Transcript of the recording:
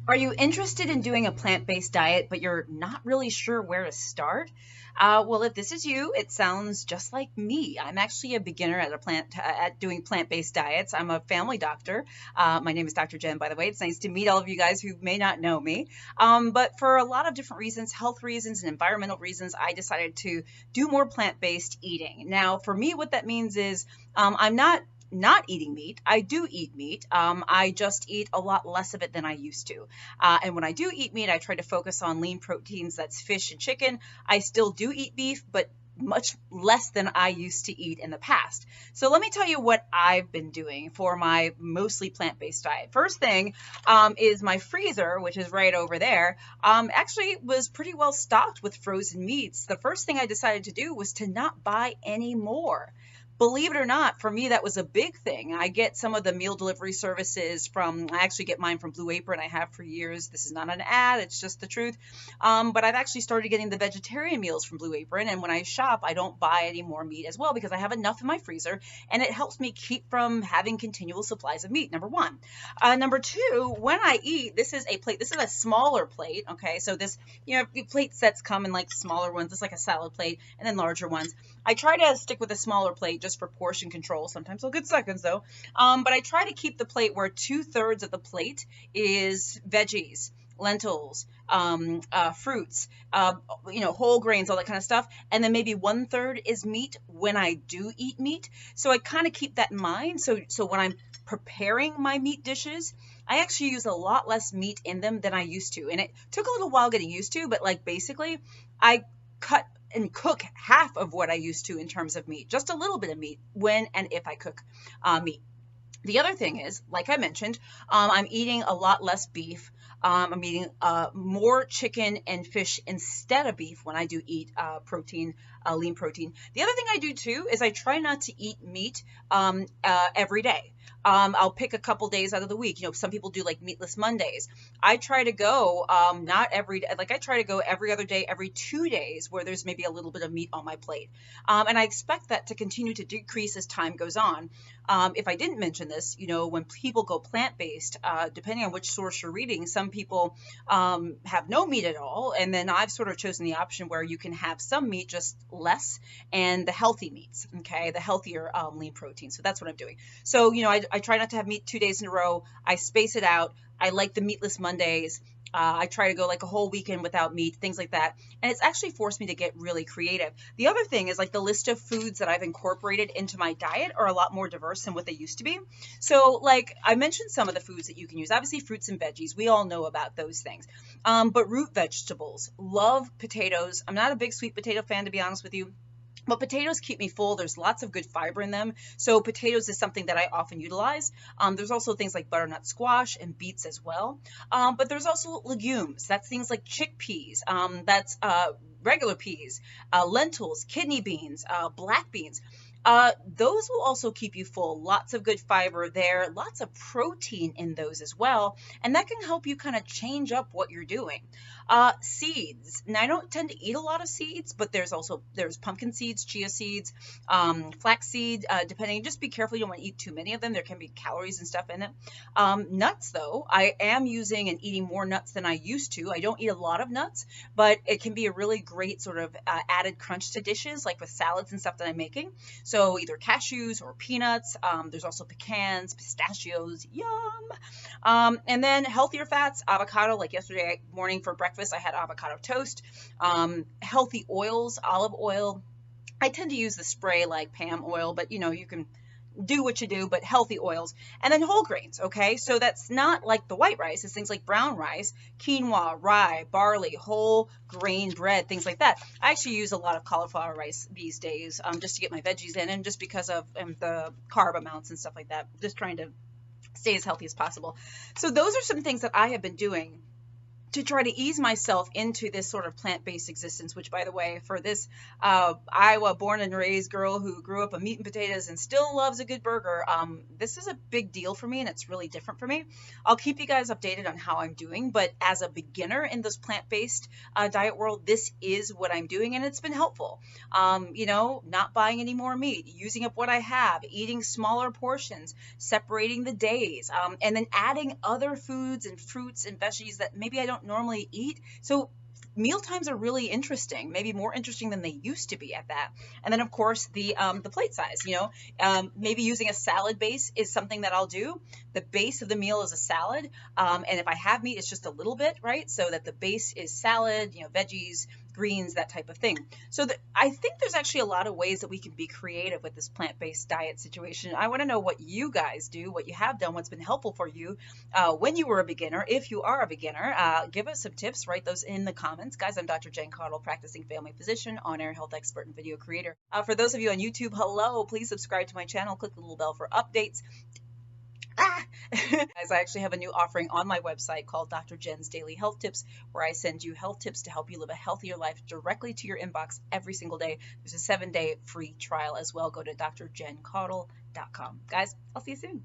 Are you interested in doing a plant-based diet, but you're not really sure where to start? Well, if this is you, it sounds just like me. I'm actually a beginner at doing plant-based diets. I'm a family doctor. My name is Dr. Jen, by the way. It's nice to meet all of you guys who may not know me. But for a lot of different reasons, health reasons and environmental reasons, I decided to do more plant-based eating. Now, for me, what that means is I'm not eating meat. I do eat meat. I just eat a lot less of it than I used to. And when I do eat meat, I try to focus on lean proteins. That's fish and chicken. I still do eat beef, but much less than I used to eat in the past. So let me tell you what I've been doing for my mostly plant-based diet. First thing is my freezer, which is right over there, actually was pretty well stocked with frozen meats. The first thing I decided to do was to not buy any more. Believe it or not, for me, that was a big thing. I get some of the meal delivery services I actually get mine from Blue Apron. I have for years. This is not an ad, it's just the truth. But I've actually started getting the vegetarian meals from Blue Apron. And when I shop, I don't buy any more meat as well because I have enough in my freezer and it helps me keep from having continual supplies of meat, number one. Number two, when I eat, this is a plate. This is a smaller plate, okay? So this, plate sets come in like smaller ones. It's like a salad plate and then larger ones. I try to stick with a smaller plate just for portion control. Sometimes I'll get seconds though. But I try to keep the plate where 2/3 of the plate is veggies, lentils, fruits, whole grains, all that kind of stuff. And then maybe 1/3 is meat when I do eat meat. So I kind of keep that in mind. So when I'm preparing my meat dishes, I actually use a lot less meat in them than I used to. And it took a little while getting used to, but like basically I cut and cook half of what I used to in terms of meat, just a little bit of meat when and if I cook meat. The other thing is, like I mentioned, I'm eating a lot less beef. I'm eating more chicken and fish instead of beef when I do eat lean protein. The other thing I do too is I try not to eat meat every day. I'll pick a couple days out of the week. Some people do like meatless Mondays. I try to go not every day, like I try to go every other day, every 2 days where there's maybe a little bit of meat on my plate. And I expect that to continue to decrease as time goes on. If I didn't mention this, when people go plant-based, depending on which source you're reading, some people have no meat at all. And then I've sort of chosen the option where you can have some meat, just less, and the healthy meats, okay, the healthier lean protein. So that's what I'm doing. So, I try not to have meat 2 days in a row. I space it out. I like the meatless Mondays. I try to go like a whole weekend without meat, things like that. And it's actually forced me to get really creative. The other thing is like the list of foods that I've incorporated into my diet are a lot more diverse than what they used to be. So like I mentioned some of the foods that you can use, obviously fruits and veggies. We all know about those things. But root vegetables, love potatoes. I'm not a big sweet potato fan, to be honest with you. But potatoes keep me full. There's lots of good fiber in them. So potatoes is something that I often utilize. There's also things like butternut squash and beets as well. But there's also legumes. That's things like chickpeas. That's regular peas, lentils, kidney beans, black beans. Those will also keep you full. Lots of good fiber there, lots of protein in those as well. And that can help you kind of change up what you're doing. Seeds. Now, I don't tend to eat a lot of seeds, but there's pumpkin seeds, chia seeds, flax seed, depending. Just be careful. You don't want to eat too many of them. There can be calories and stuff in it. Nuts, though, I am using and eating more nuts than I used to. I don't eat a lot of nuts, but it can be a really great sort of added crunch to dishes, like with salads and stuff that I'm making. So either cashews or peanuts. There's also pecans, pistachios, yum. And then healthier fats, avocado, like yesterday morning for breakfast, I had avocado toast. Healthy oils, olive oil. I tend to use the spray like Pam oil, but you can do what you do, but healthy oils. And then whole grains, okay? So that's not like the white rice. It's things like brown rice, quinoa, rye, barley, whole grain bread, things like that. I actually use a lot of cauliflower rice these days just to get my veggies in, and just because of the carb amounts and stuff like that. Just trying to stay as healthy as possible. So those are some things that I have been doing to try to ease myself into this sort of plant-based existence, which, by the way, for this Iowa born and raised girl who grew up on meat and potatoes and still loves a good burger, this is a big deal for me, and it's really different for me. I'll keep you guys updated on how I'm doing, but as a beginner in this plant-based diet world, this is what I'm doing, and it's been helpful. You know, not buying any more meat, using up what I have, eating smaller portions, separating the days, and then adding other foods and fruits and veggies that maybe I don't normally eat. So meal times are really interesting, maybe more interesting than they used to be at that. And then of course the plate size, you know, maybe using a salad base is something that I'll do. The base of the meal is a salad, and if I have meat, it's just a little bit, right? So that the base is salad, you know, veggies, greens, that type of thing. So I think there's actually a lot of ways that we can be creative with this plant-based diet situation. I want to know what you guys do, what you have done, what's been helpful for you when you were a beginner. If you are a beginner, give us some tips, write those in the comments. Guys, I'm Dr. Jen Caudle, practicing family physician, on-air health expert, and video creator. For those of you on YouTube, hello, please subscribe to my channel, click the little bell for updates. Guys, I actually have a new offering on my website called Dr. Jen's Daily Health Tips, where I send you health tips to help you live a healthier life directly to your inbox every single day. There's a 7-day free trial as well. Go to drjencaudle.com. Guys, I'll see you soon.